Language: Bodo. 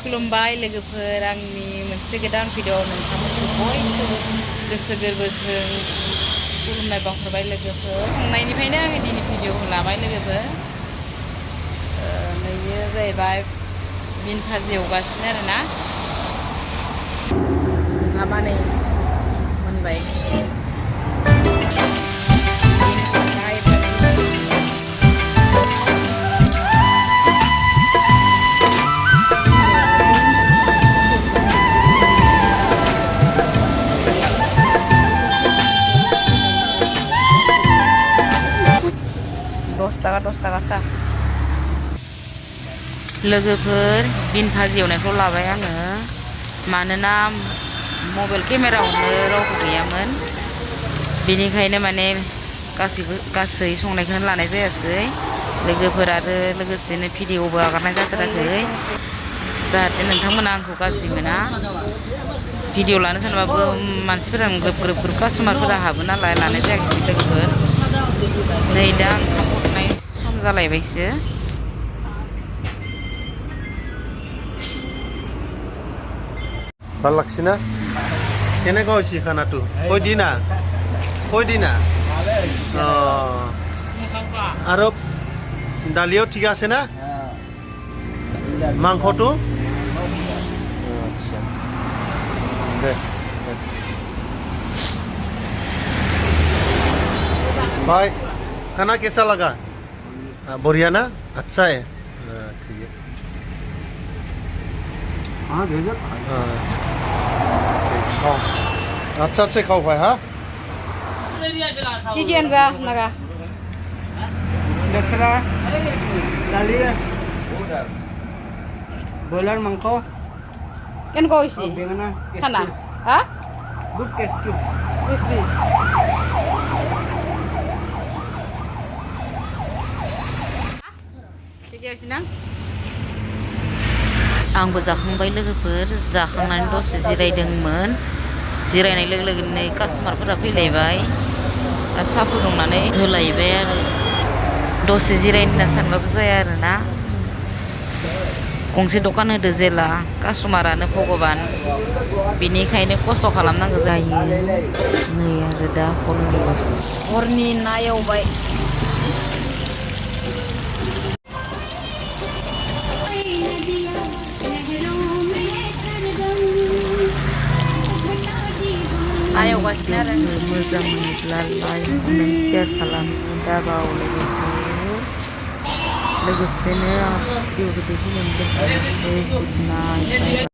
खुलुमबाय लोगोफोर आंनि मोनसे गोदान भिडिअ नोंथांमोनखौ बयखौबो गोसो गोरबोजों खुलुमनाय बावहरबाय लोगोफोर संनायनिफ्रायनो आङो दिनै भिडिअखौ लाबाय लोगोफोर नैयो जाहैबाय बिन भाजि एवगासिनो आरोना ओंखामा नै मोनबाय 10 थाखा सा लोगोफोर बिन भाजि एवनायखौ लाबाय आङो मानोना मबाइल केमेरायावनो रावबो गैयामोन बेनिखायनो माने गासै संनायखौनो लानाय जायासै लोगोफोर आरो लोगोसेनो भिडिअबो आगारनाय जाथाराखै जाहाथे नोंथांमोना आंखौ गाज्रि मोना भिडिअ लानो सानबाबो मानसिफोरा ग्रोब कास्टमारफोरा हाबो नालाय लानाय जायाखै लोगोफोर नै दा ओंखाम हरनाय सम जालायबायसो ভাল লাগছে না কেনেকুৱা হৈছে খানাটো কৈ দিনা আৰু দালিও ঠিক আছে না মাংসটো আচ্ছা দে भाई खाना कैसा लगा बढ़िया ना अच्छा है ठीक है हाँ भेजो खाओ अच्छा से खाओ भाई हाँ কি আনজা নাগা দশরা ডালি ব্রয়লার মাংস কেনেকুৱা হৈছে বেঙেনা খানা হা গুড টেস্টি টেস্টি आंबो जाखांबाय लोगोफोर जाखांनानै दसे जिरायदोंमोन जिरायनाय लोगो लोगोनो कास्टमारफोरा फैलायबाय दा साहा फुदुंनानै होलायबाय आरो दसे जिरायनो होनना सानबाबो जाया आरोना गंसे दखान होदो जेला कास्टमारानो भगबान बेनिखायनो खस्थ' खालामनांगौ जायो नै आरो दा हरनि ना एवबाय एवगासिनो आरो मोजां मोनोब्ला लाइक कमेन्ट शेयार खालामनो दाबाव लोगोसेनो आं भिडिअ मोनदों गुड नाइट